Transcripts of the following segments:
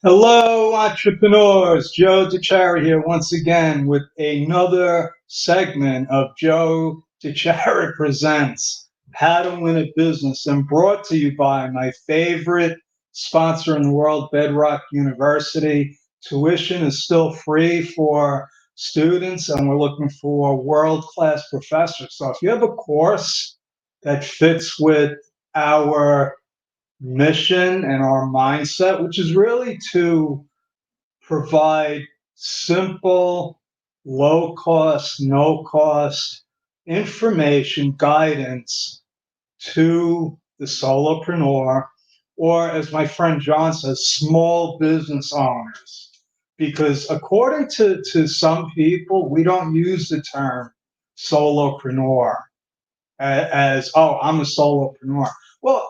Hello, entrepreneurs. Joe DeChara here once again with another segment of Joe DeChara Presents How to Win a Business, and brought to you by my favorite sponsor in the world, Bedrock University. Tuition is still free for students, and we're looking for world-class professors. So if you have a course that fits with our mission and our mindset, which is really to provide simple, low cost, no cost information guidance to the solopreneur, or as my friend John says, small business owners. Because according to some people, we don't use the term solopreneur as, oh, I'm a solopreneur. Well,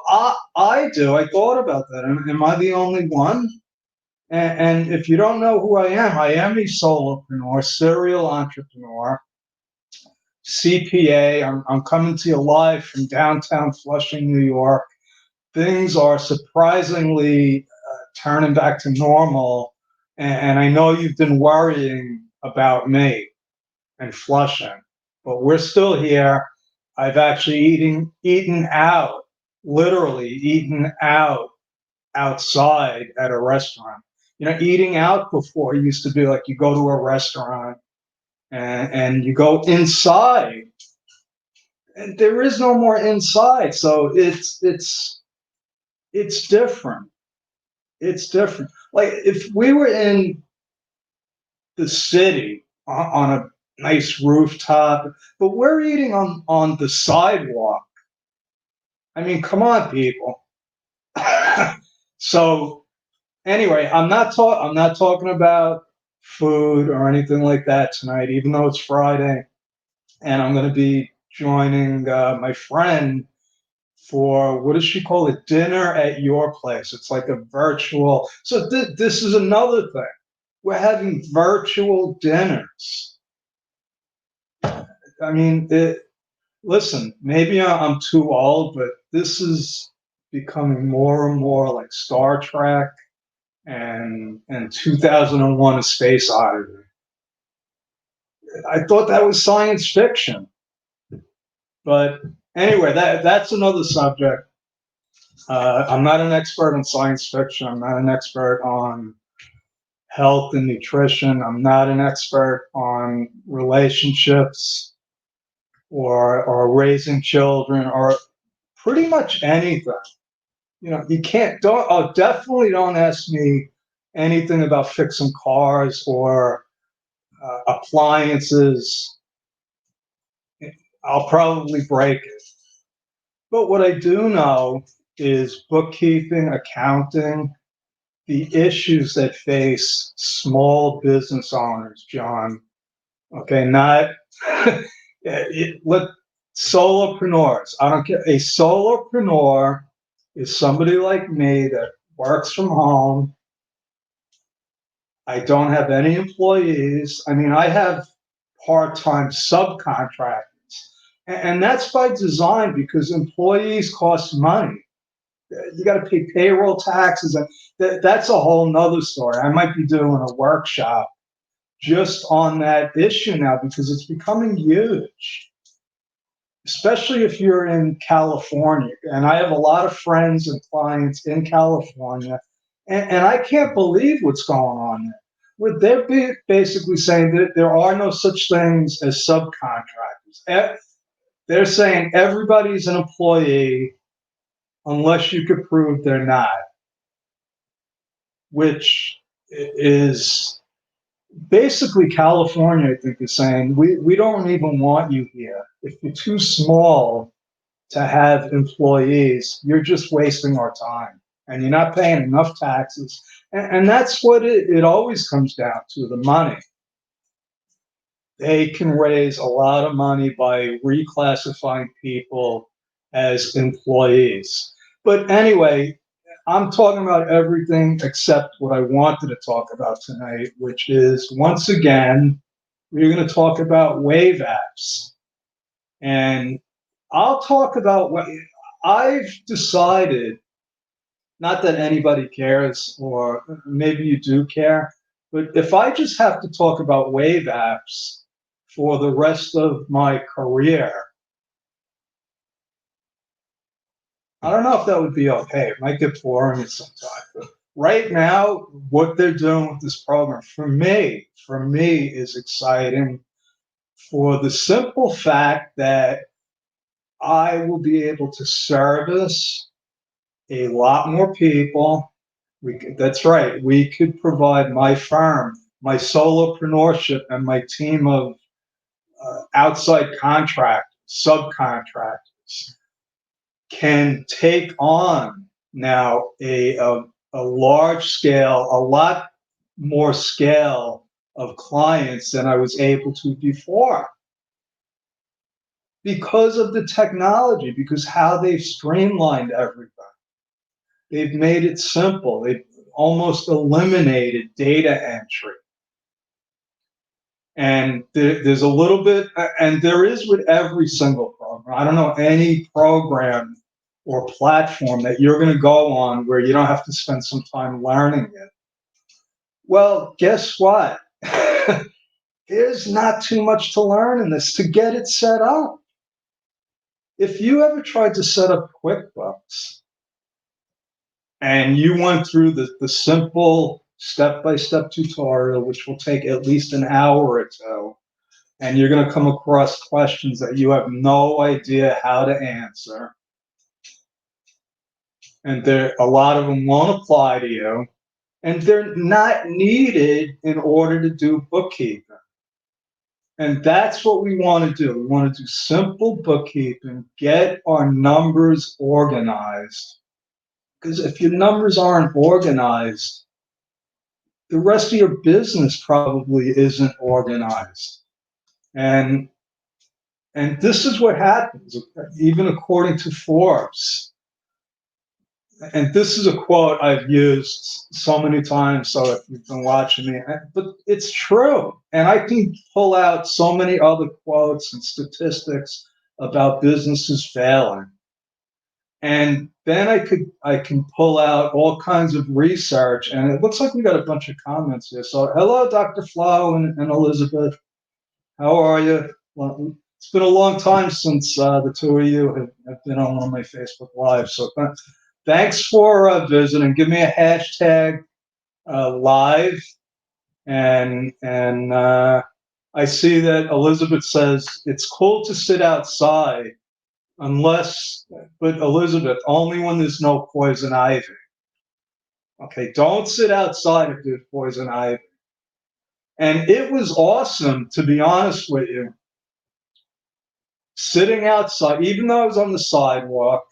I do. I thought about that. Am I the only one? And if you don't know who I am a solopreneur, serial entrepreneur, CPA. I'm coming to you live from downtown Flushing, New York. Things are surprisingly turning back to normal. And I know you've been worrying about me and Flushing, but we're still here. I've actually eaten out, literally eaten out outside at a restaurant. You know, eating out before used to be like you go to a restaurant and you go inside, and there is no more inside. So it's different. It's different. Like if we were in the city on a nice rooftop, but we're eating on the sidewalk. I mean, come on, people. So anyway, I'm not talking about food or anything like that tonight, even though it's Friday, and I'm going to be joining my friend for, what does she call it, dinner at your place. It's like a virtual. So this is another thing. We're having virtual dinners. I mean, listen, maybe I'm too old, but this is becoming more and more like Star Trek and 2001: A Space Odyssey. I thought that was science fiction, but anyway, that's another subject. I'm not an expert on science fiction. I'm not an expert on health and nutrition. I'm not an expert on relationships or raising children or pretty much anything. You know, you can't, don't, oh, definitely don't ask me anything about fixing cars or appliances. I'll probably break it. But what I do know is bookkeeping, accounting, the issues that face small business owners, John. Okay, not let solopreneurs. I don't care. A solopreneur is somebody like me that works from home. I don't have any employees. I mean, I have part-time subcontractors, and that's by design because employees cost money. You got to pay payroll taxes, and that's a whole nother story. I might be doing a workshop just on that issue now because it's becoming huge, especially if you're in California. And I have a lot of friends and clients in California, and I can't believe what's going on there. Where they're basically saying that there are no such things as subcontractors. They're saying everybody's an employee unless you could prove they're not, which is basically California, I think, is saying we don't even want you here. If you're too small to have employees, you're just wasting our time and you're not paying enough taxes. And that's what it always comes down to, the money. They can raise a lot of money by reclassifying people as employees. But anyway, I'm talking about everything except what I wanted to talk about tonight, which is, once again, we're going to talk about wave apps. And I'll talk about what I've decided not that anybody cares, or maybe you do care, but if I just have to talk about Wave apps for the rest of my career, I don't know if that would be okay. It might get boring at some time. But right now, what they're doing with this program, for me, is exciting for the simple fact that I will be able to service a lot more people. That's right. We could provide my firm, my solopreneurship, and my team of outside contractors, subcontractors, can take on now a large scale, a lot more scale of clients than I was able to before because of the technology, because how they've streamlined everything. They've made it simple. They've almost eliminated data entry. And there's a little bit, and there is with every single program. I don't know any program or platform that you're going to go on where you don't have to spend some time learning it. Well, guess what? There's not too much to learn in this to get it set up. If you ever tried to set up QuickBooks and you went through the simple step-by-step tutorial, which will take at least an hour or two, and you're going to come across questions that you have no idea how to answer, and a lot of them won't apply to you, and they're not needed in order to do bookkeeping. And that's what we want to do. We want to do simple bookkeeping, get our numbers organized. Because if your numbers aren't organized, the rest of your business probably isn't organized. And this is what happens, even according to Forbes. And this is a quote I've used so many times, so if you've been watching me, but it's true. And I can pull out so many other quotes and statistics about businesses failing. And then I can pull out all kinds of research, and it looks like we got a bunch of comments here. So hello, Dr. Flo and Elizabeth. How are you? Well, it's been a long time since the two of you have been on one of my Facebook Lives. So thanks for visiting. Give me a hashtag live. And I see that Elizabeth says it's cool to sit outside but Elizabeth, only when there's no poison ivy. Okay, don't sit outside if there's poison ivy. And it was awesome, to be honest with you, sitting outside, even though I was on the sidewalk,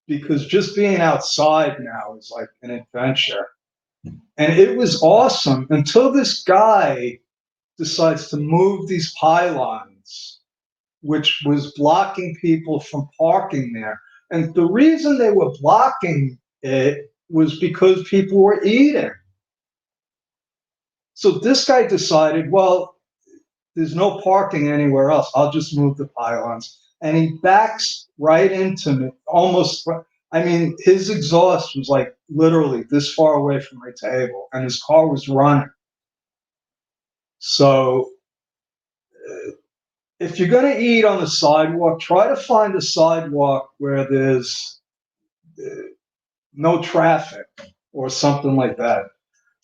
because just being outside now is like an adventure. And it was awesome until this guy decides to move these pylons, which was blocking people from parking there. And the reason they were blocking it was because people were eating. So this guy decided, well, there's no parking anywhere else. I'll just move the pylons. And he backs right into me, almost. I mean, his exhaust was like literally this far away from my table, and his car was running. So if you're going to eat on the sidewalk, try to find a sidewalk where there's no traffic or something like that.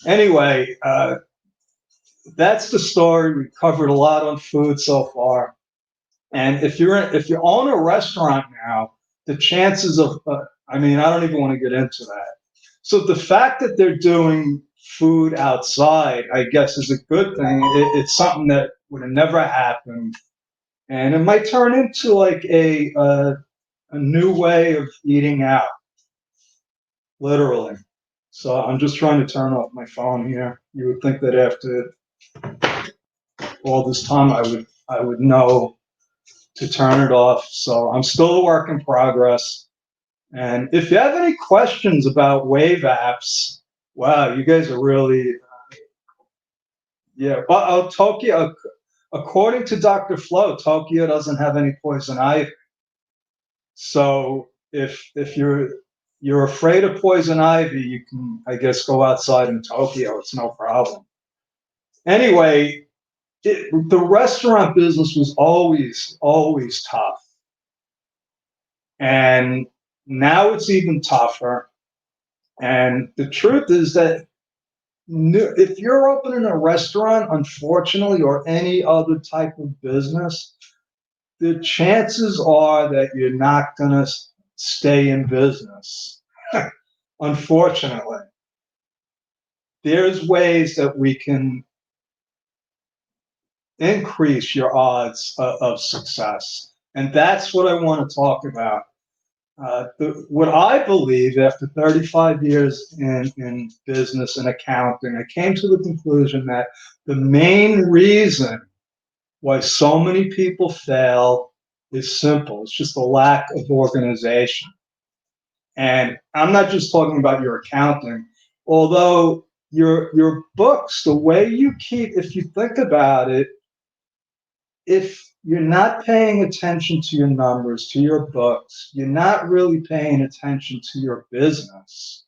Anyway, that's the story. We covered a lot on food so far. And if you own a restaurant now, the chances of, I mean, I don't even want to get into that. So the fact that they're doing food outside, I guess, is a good thing. It's something that would have never happened. And it might turn into like a new way of eating out, literally. So I'm just trying to turn off my phone here. You would think that after all this time, I would know to turn it off. So I'm still a work in progress. And if you have any questions about Wave apps, wow, you guys are really, yeah. But Tokyo, according to Dr. Flo, Tokyo doesn't have any poison ivy. So if you're you're afraid of poison ivy, you can, I guess, go outside in Tokyo. It's no problem. Anyway, the restaurant business was always tough. And now it's even tougher. And the truth is that if you're opening a restaurant, unfortunately, or any other type of business, the chances are that you're not going to stay in business. Unfortunately, there's ways that we can increase your odds of success. And that's what I want to talk about. What I believe after 35 years in business and accounting, I came to the conclusion that the main reason why so many people fail is simple. It's just a lack of organization. And I'm not just talking about your accounting, although your books, the way you keep, if you think about it, if you're not paying attention to your numbers, to your books, you're not really paying attention to your business.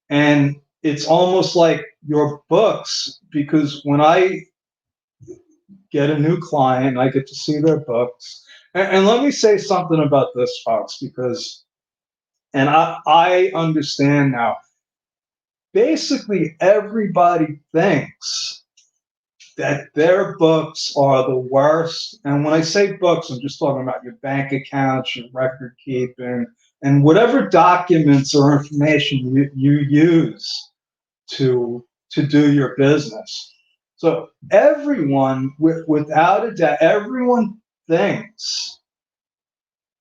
And it's almost like your books, because when I get a new client, I get to see their books. And let me say something about this, folks, because, and I understand now, basically everybody thinks that their books are the worst. And when I say books, I'm just talking about your bank accounts, your record keeping, and whatever documents or information you use to do your business. So everyone, without a doubt, everyone thinks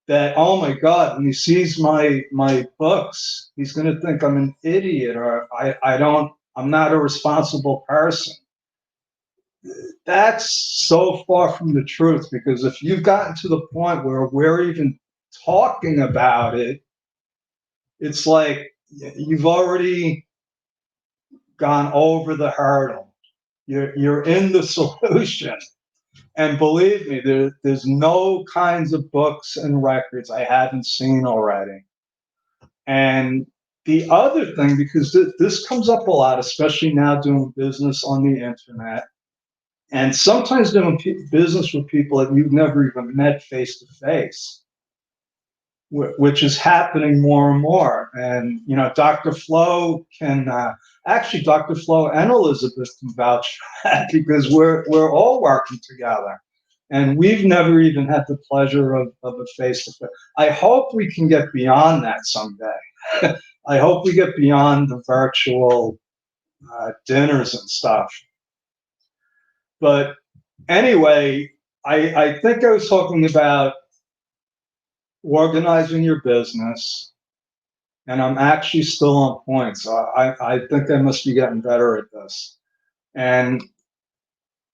that, oh my God, when he sees my books, he's going to think I'm an idiot, or I'm not a responsible person. That's so far from the truth, because if you've gotten to the point where we're even talking about it, it's like you've already gone over the hurdle. You're in the solution. And believe me, there's no kinds of books and records I haven't seen already. And the other thing, because this comes up a lot, especially now doing business on the internet, and sometimes doing business with people that you've never even met face to face, which is happening more and more. And, you know, Dr. Flo can, actually, Dr. Flo and Elizabeth can vouch for that, because we're all working together. And we've never even had the pleasure of a face-to-face. I hope we can get beyond that someday. I hope we get beyond the virtual dinners and stuff. But anyway, I think I was talking about organizing your business, and I'm actually still on point. So I think I must be getting better at this. And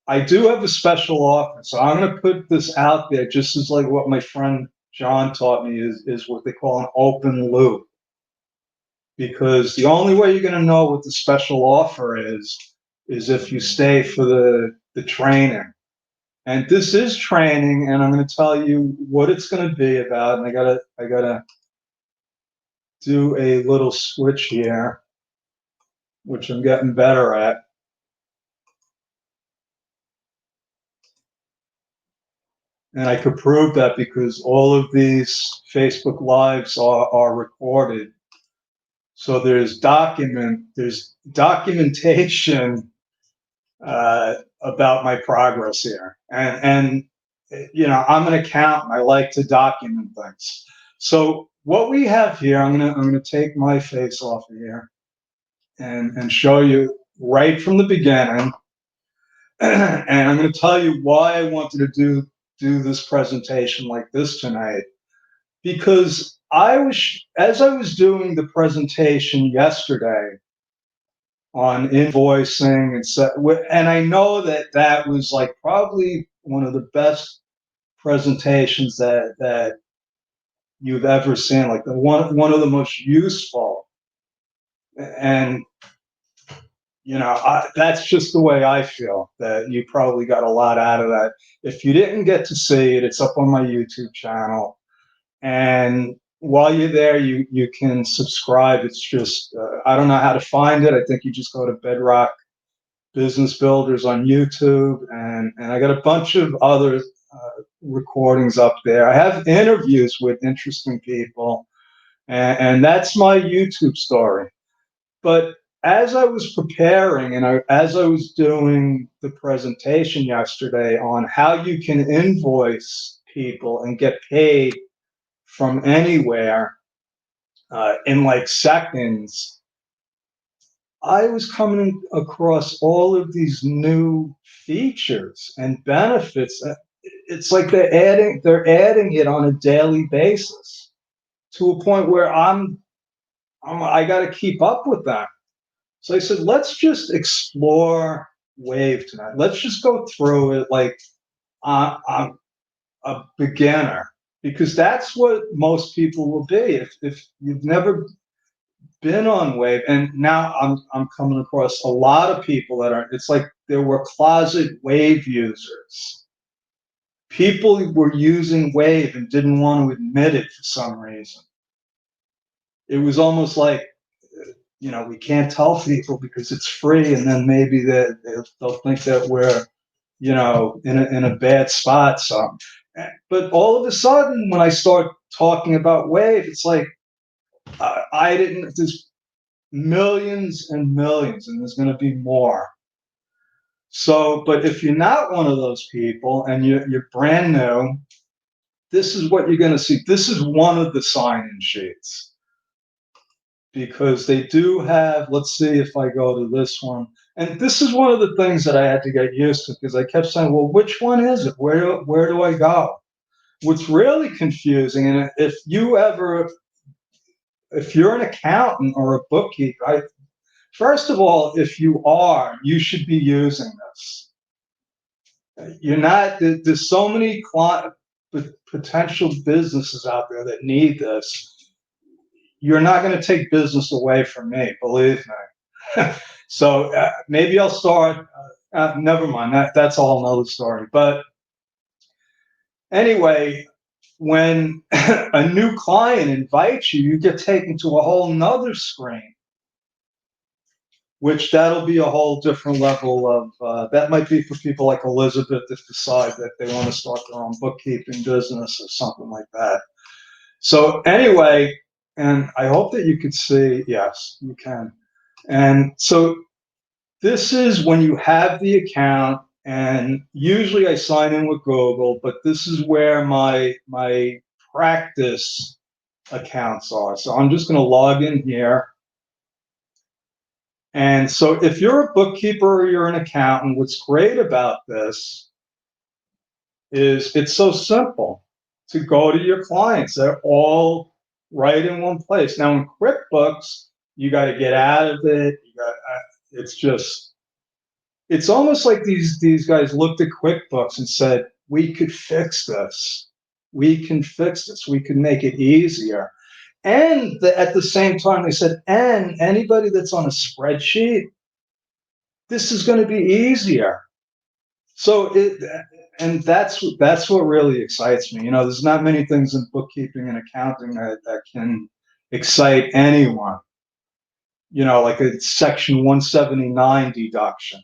I do have a special offer. So I'm going to put this out there, just as like what my friend John taught me is what they call an open loop. Because the only way you're going to know what the special offer is if you stay for the training. And this is training, and I'm going to tell you what it's going to be about. And I gotta do a little switch here, which I'm getting better at. And I could prove that because all of these Facebook Lives are recorded. So there's documentation about my progress here. And you know, I'm an accountant. I like to document things. So what we have here, I'm gonna take my face off of here and show you right from the beginning. And I'm going to tell you why I wanted to do this presentation like this tonight. Because as I was doing the presentation yesterday on invoicing and I know that was like probably one of the best presentations that you've ever seen, like one of the most useful. And you know, that's just the way I feel, that you probably got a lot out of that. If you didn't get to see it, it's up on my YouTube channel. And while you're there, you can subscribe. It's just, I don't know how to find it. I think you just go to Bedrock Business Builders on YouTube, and I got a bunch of other recordings up there. I have interviews with interesting people, and that's my YouTube story. But as I was preparing and as I was doing the presentation yesterday on how you can invoice people and get paid from anywhere in like seconds, I was coming across all of these new features and benefits. It's like they're adding it on a daily basis to a point where I got to keep up with that. So I said, let's just explore Wave tonight. Let's just go through it like I'm a beginner, because that's what most people will be if you've never been on Wave. And now I'm coming across a lot of people that are. It's like there were closet Wave users. People were using Wave and didn't want to admit it for some reason. It was almost like, we can't tell people because it's free, and then maybe they'll think that we're, in a bad spot. So, but all of a sudden, when I start talking about Wave, it's like I didn't. There's millions and millions, and there's going to be more. So, but if you're not one of those people and you're brand new, this is what you're going to see. This is one of the sign-in sheets, because they do have, let's see if I go to this one. And this is one of the things that I had to get used to, because I kept saying, well, which one is it? Where do I go? What's really confusing, and if you're an accountant or a bookkeeper, first of all, if you are, you should be using this. You're not, there's so many potential businesses out there that need this. You're not going to take business away from me, believe me. So maybe I'll start. Never mind. That's all another story. But anyway, when a new client invites you, you get taken to a whole nother screen, which that'll be a whole different level of, that might be for people like Elizabeth that decide that they want to start their own bookkeeping business or something like that. So anyway, and I hope that you could see, yes, you can. And so this is when you have the account, and usually I sign in with Google, but this is where my practice accounts are. So I'm just going to log in here. And so if you're a bookkeeper or you're an accountant, what's great about this is it's so simple to go to your clients. They're all right in one place. Now in QuickBooks, you got to get out of it. It's almost like these guys looked at QuickBooks and said, we could fix this. We can fix this. We can make it easier. And at the same time, they said, and anybody that's on a spreadsheet, this is going to be easier. So and that's what really excites me. There's not many things in bookkeeping and accounting that can excite anyone. Like a Section 179 deduction,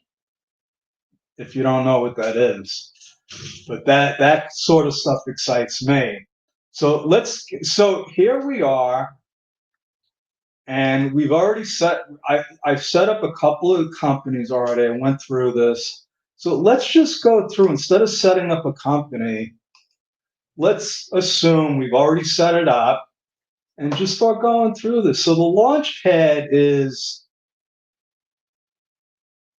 if you don't know what that is. But that sort of stuff excites me. So here we are, and we've already I've set up a couple of companies already. I went through this. So let's just go through, instead of setting up a company, let's assume we've already set it up and just start going through this. So the launch pad is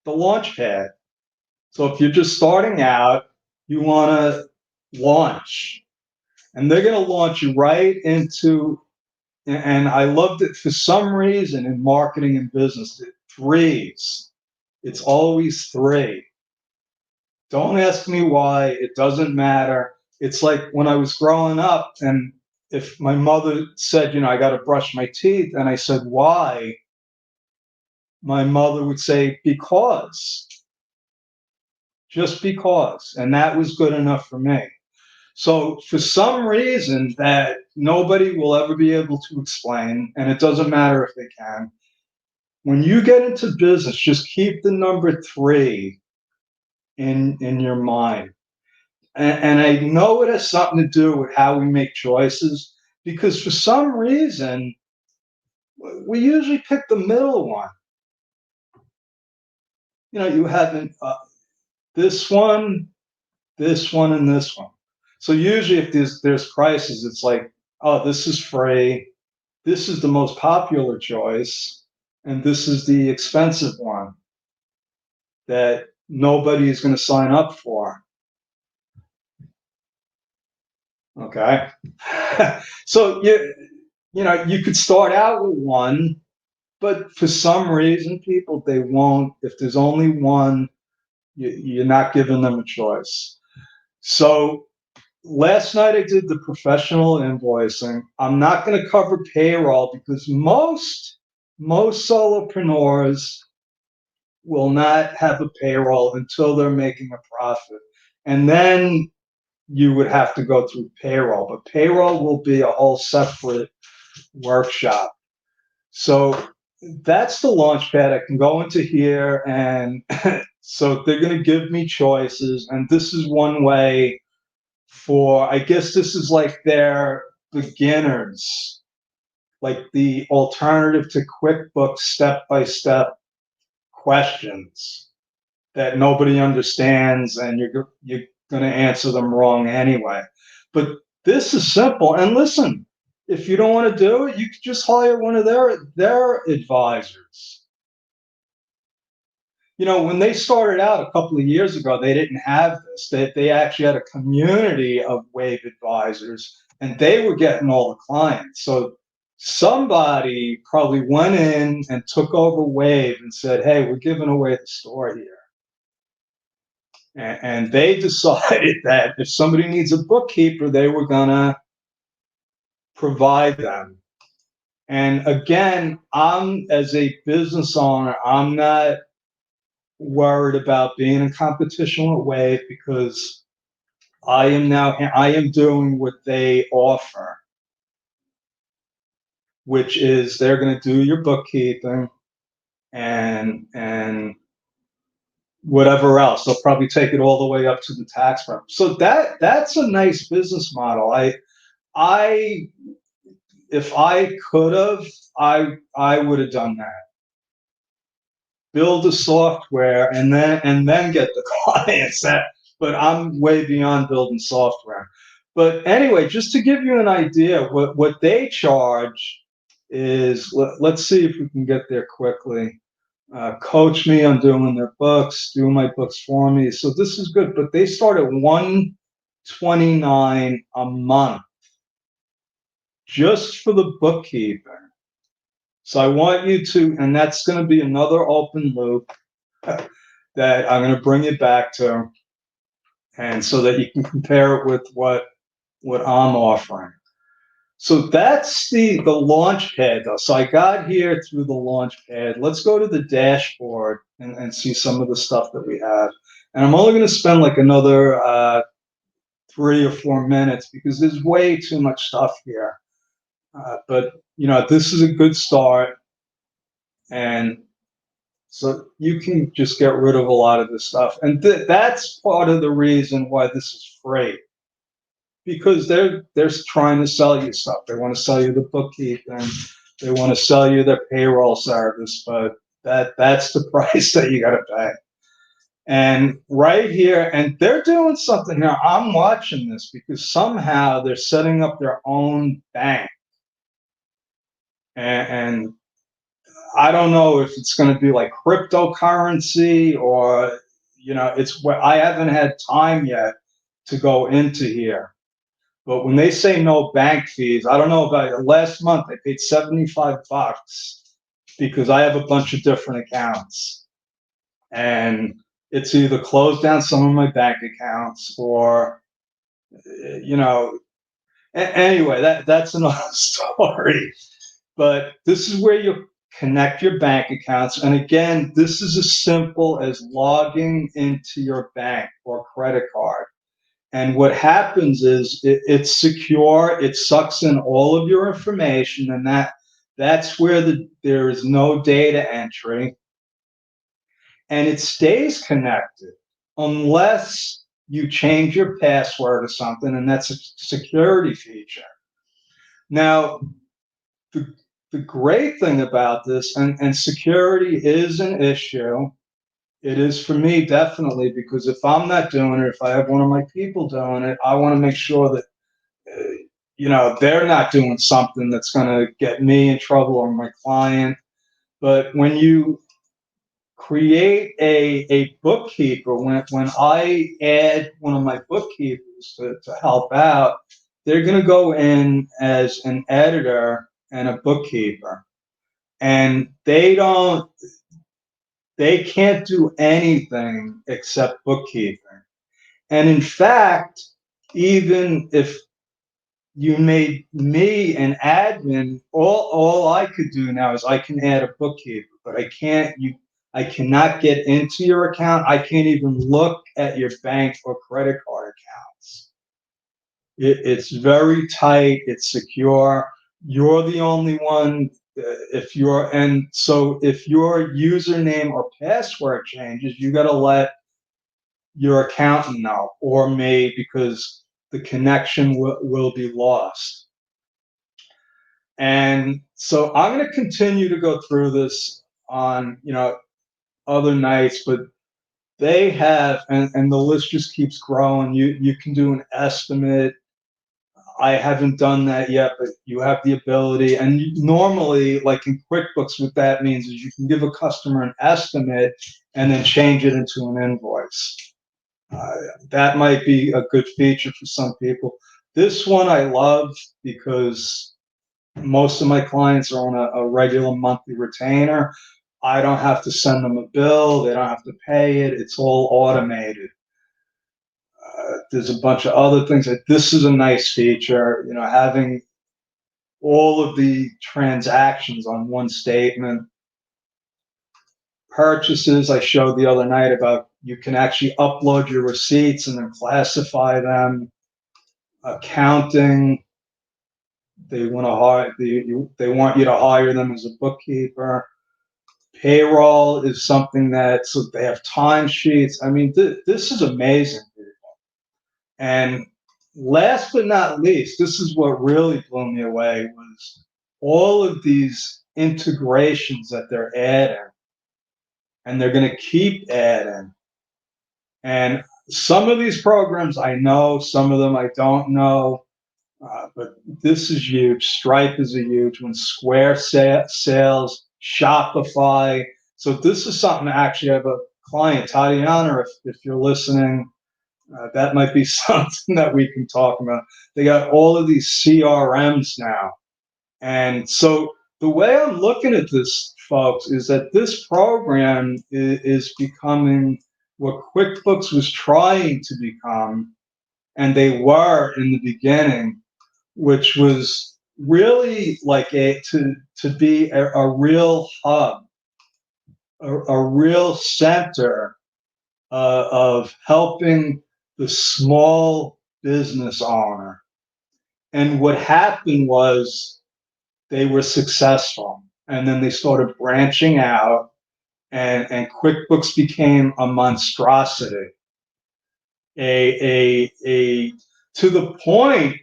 the launch pad. So if you're just starting out, you want to launch, and they're going to launch you right into, and I loved it for some reason in marketing and business, threes. It's always three. Don't ask me why. It doesn't matter. It's like when I was growing up, and if my mother said, I got to brush my teeth, and I said, why? My mother would say, because. Just because. And that was good enough for me. So for some reason that nobody will ever be able to explain, and it doesn't matter if they can, when you get into business, just keep the number 3 in your mind. And I know it has something to do with how we make choices, because for some reason, we usually pick the middle one. You have this one, and this one. So usually if there's prices, it's like, oh, this is free, this is the most popular choice, and this is the expensive one that nobody is going to sign up for. Okay. So you could start out with one, but for some reason, people, they won't. If there's only one, you're not giving them a choice. So last night I did the professional invoicing. I'm not going to cover payroll because most solopreneurs will not have a payroll until they're making a profit. And then you would have to go through payroll, but payroll will be a whole separate workshop. So that's the launch pad. I can go into here, and so they're going to give me choices. And this is one way for, I guess this is like their beginners, like the alternative to QuickBooks step-by-step questions that nobody understands, and you're going to answer them wrong anyway. But this is simple. And listen, if you don't want to do it, you could just hire one of their advisors. When they started out a couple of years ago, they didn't have this. They actually had a community of Wave advisors, and they were getting all the clients. So somebody probably went in and took over Wave and said, hey, we're giving away the store here. And they decided that if somebody needs a bookkeeper, they were going to provide them. And again, as a business owner, I'm not worried about being in competition with Wave, because I am doing what they offer, which is they're going to do your bookkeeping and whatever else. They'll probably take it all the way up to the tax prep. So that's a nice business model. I if I could have, I would have done that. Build the software and then get the clients. But I'm way beyond building software. But anyway, just to give you an idea, what they charge is, let's see if we can get there quickly. Coach me on doing their books, do my books for me. So this is good, but they start at $129 a month just for the bookkeeping. So I want you to, and that's going to be another open loop that I'm going to bring you back to, and so that you can compare it with what I'm offering. So that's the launch pad, though. So I got here through the launch pad. Let's go to the dashboard and see some of the stuff that we have. And I'm only going to spend like another 3 or 4 minutes because there's way too much stuff here. But this is a good start, and so you can just get rid of a lot of this stuff. And that's part of the reason why this is free. Because they're trying to sell you stuff. They want to sell you the bookkeeping. They want to sell you their payroll service, but that's the price that you got to pay. And right here, and they're doing something now. I'm watching this because somehow they're setting up their own bank. And I don't know if it's going to be like cryptocurrency or, it's where I haven't had time yet to go into here. But when they say no bank fees, I don't know about it. Last month I paid $75 because I have a bunch of different accounts, and it's either closed down some of my bank accounts or, anyway, that's another story. But this is where you connect your bank accounts. And again, this is as simple as logging into your bank or credit card. And what happens is it's secure, it sucks in all of your information, and that's where there is no data entry, and it stays connected unless you change your password or something, and that's a security feature. Now, the great thing about this, and security is an issue, it is for me, definitely, because if I'm not doing it, if I have one of my people doing it, I want to make sure that they're not doing something that's going to get me in trouble or my client. But when you create a bookkeeper, when I add one of my bookkeepers to help out, they're going to go in as an editor and a bookkeeper. And they can't do anything except bookkeeping. And in fact, even if you made me an admin, all I could do now is I can add a bookkeeper, but I cannot get into your account. I can't even look at your bank or credit card accounts. It's very tight, it's secure. You're the only one. If your username or password changes, you got to let your accountant know or me, because the connection will be lost. And so I'm going to continue to go through this on other nights, but they have, and the list just keeps growing. You can do an estimate. I haven't done that yet, but you have the ability. And normally, like in QuickBooks, what that means is you can give a customer an estimate and then change it into an invoice. That might be a good feature for some people. This one I love because most of my clients are on a regular monthly retainer. I don't have to send them a bill. They don't have to pay it. It's all automated. There's a bunch of other things. This is a nice feature, having all of the transactions on one statement. Purchases, I showed the other night about you can actually upload your receipts and then classify them. Accounting, they want you to hire them as a bookkeeper. Payroll is something so they have timesheets. I mean, this is amazing, people. And last but not least, this is what really blew me away, was all of these integrations that they're adding, and they're going to keep adding. And some of these programs I know, some of them I don't know. But this is huge. Stripe is a huge one. Square Sales, Shopify. So this is something to actually have a client, Tatiana, if you're listening, that might be something that we can talk about. They got all of these CRMs now. And so the way I'm looking at this, folks, is that this program is becoming what QuickBooks was trying to become, and they were in the beginning, which was really like to be a real hub, a real center of helping the small business owner. And what happened was they were successful, and then they started branching out, and QuickBooks became a monstrosity, a to the point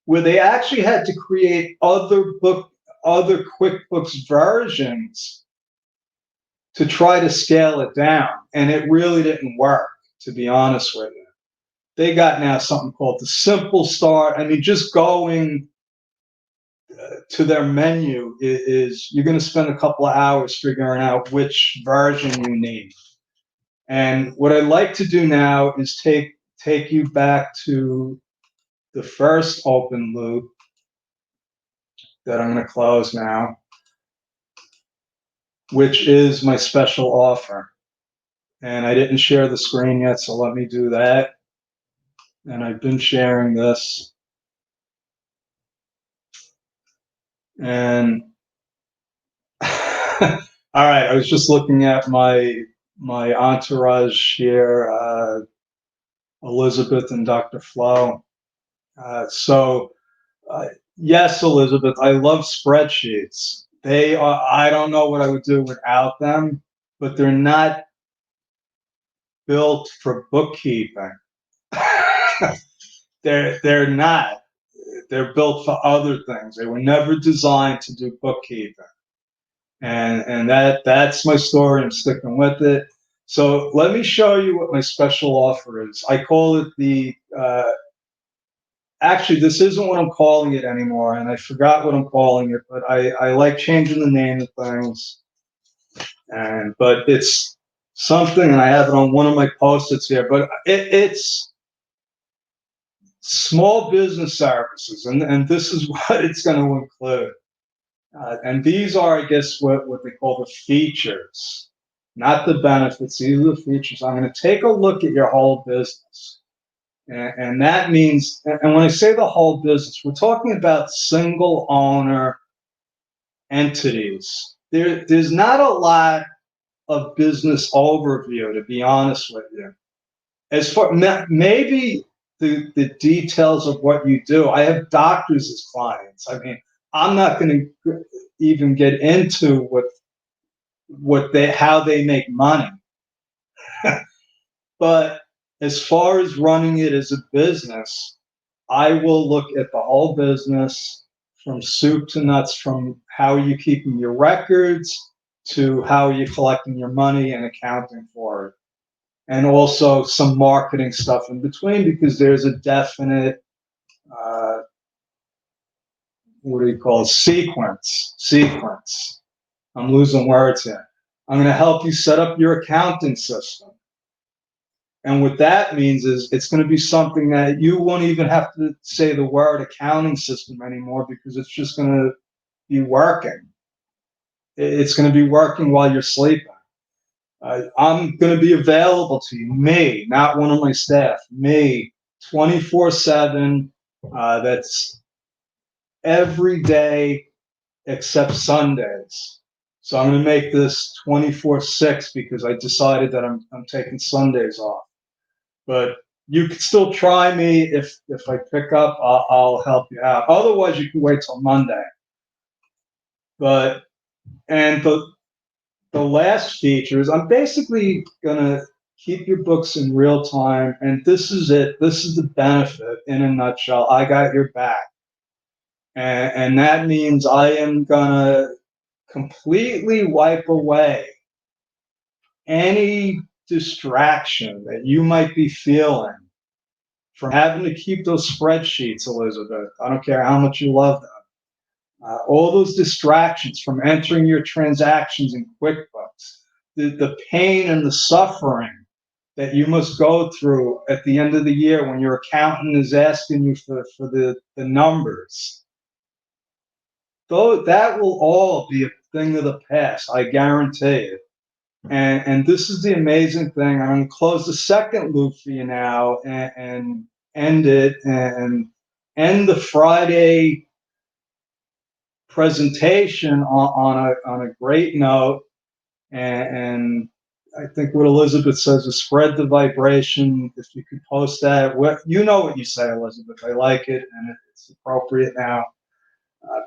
where they actually had to create other QuickBooks versions to try to scale it down. And it really didn't work, to be honest with you. They got now something called the Simple Start. I mean, just going to their menu is you're going to spend a couple of hours figuring out which version you need. And what I'd like to do now is take you back to the first open loop that I'm going to close now, which is my special offer. And I didn't share the screen yet, so let me do that. And I've been sharing this. And all right, I was just looking at my entourage here. Elizabeth and Dr. Flo. Yes, Elizabeth, I love spreadsheets. They are, I don't know what I would do without them, but they're not built for bookkeeping. They're not. They're built for other things. They were never designed to do bookkeeping. And that's my story. I'm sticking with it. So let me show you what my special offer is. I call it the actually, this isn't what I'm calling it anymore, and I forgot what I'm calling it, but I like changing the name of things. But it's something, and I have it on one of my post-its here, but it's small business services, and this is what it's going to include. And these are, I guess, what they call the features, not the benefits. These are the features. I'm going to take a look at your whole business. And that means, and when I say the whole business, we're talking about single owner entities. There's not a lot of business overview, to be honest with you. As far maybe the details of what you do. I have doctors as clients. I mean, I'm not going to even get into how they make money. But as far as running it as a business, I will look at the whole business from soup to nuts, from how are you keeping your records to how are you collecting your money and accounting for it. And also some marketing stuff in between, because there's a definite, what do you call it? Sequence. I'm losing words here. I'm going to help you set up your accounting system. And what that means is it's going to be something that you won't even have to say the word accounting system anymore, because it's just going to be working. It's going to be working while you're sleeping. I'm going to be available to you, me, not one of my staff, me, 24/7. That's every day except Sundays. So I'm going to make this 24/6 because I decided that I'm taking Sundays off. But you can still try me. If I pick up, I'll help you out. Otherwise, you can wait till Monday. But and the last feature is I'm basically gonna keep your books in real time, and this is it. This is the benefit in a nutshell. I got your back, and that means I am gonna completely wipe away any distraction that you might be feeling from having to keep those spreadsheets, Elizabeth. I don't care how much you love them. All those distractions from entering your transactions in QuickBooks, the pain and the suffering that you must go through at the end of the year when your accountant is asking you for the numbers. Though that will all be a thing of the past, I guarantee it. And this is the amazing thing. I'm going to close the second loop for you now and end it and end the Friday presentation on a great note. And I think what Elizabeth says is spread the vibration. If you could post that, you know what you say, Elizabeth. I like it, and it's appropriate now.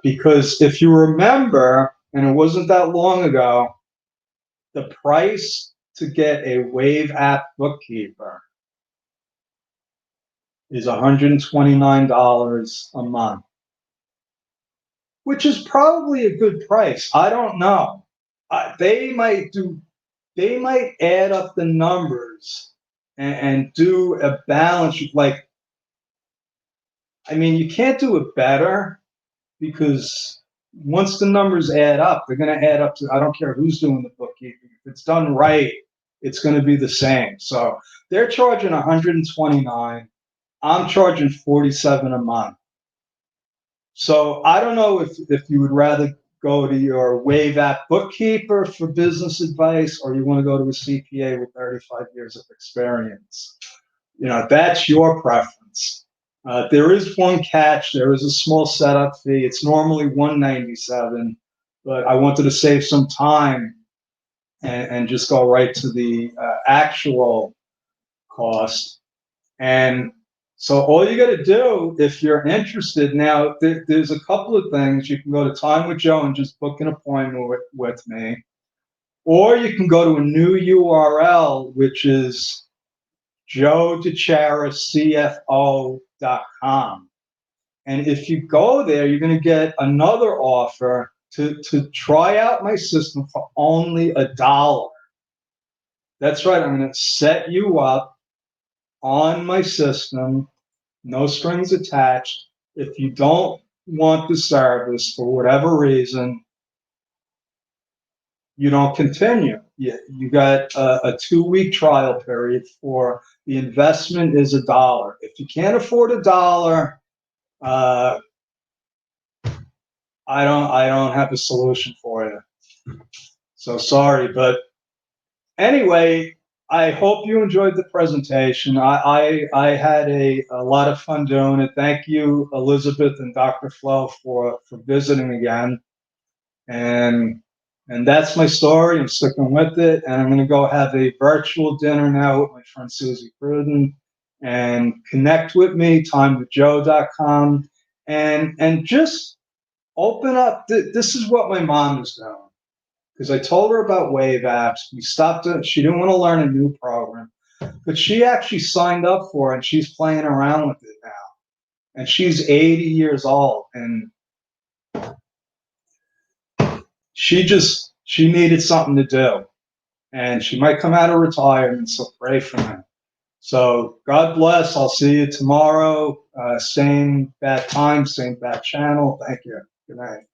Because if you remember, and it wasn't that long ago, the price to get a Wave app bookkeeper is $129 a month, which is probably a good price. I don't know. They might add up the numbers and do a balance. Like, I mean, you can't do it better, because once the numbers add up, they're going to add up to, I don't care who's doing the bookkeeping. If it's done right, it's going to be the same. So they're charging $129. I'm charging $47 a month. So I don't know if you would rather go to your Wave app bookkeeper for business advice, or you want to go to a CPA with 35 years of experience. That's your preference. There is one catch. There is a small setup fee. It's normally $197, but I wanted to save some time and just go right to the actual cost. And so all you got to do, if you're interested now, there's a couple of things. You can go to Time with Joe and just book an appointment with me. Or you can go to a new URL, which is joedecharacfo.com. And if you go there, you're going to get another offer to try out my system for only $1. That's right. I'm going to set you up on my system, no strings attached. If you don't want the service for whatever reason, you don't continue. You got a 2-week trial period for the investment is $1. If you can't afford $1, I don't have a solution for you. So sorry, but anyway, I hope you enjoyed the presentation. I had a lot of fun doing it. Thank you, Elizabeth and Dr. Flo, for visiting again. And that's my story. I'm sticking with it. And I'm going to go have a virtual dinner now with my friend Susie Cruden. And connect with me, timewithjoe.com. And just open up. This is what my mom is doing. Because I told her about Wave Apps. We stopped it. She didn't want to learn a new program. But she actually signed up for it, and she's playing around with it now. And she's 80 years old. And she needed something to do. And she might come out of retirement, so pray for me. So God bless. I'll see you tomorrow. Same bad time, same bad channel. Thank you. Good night.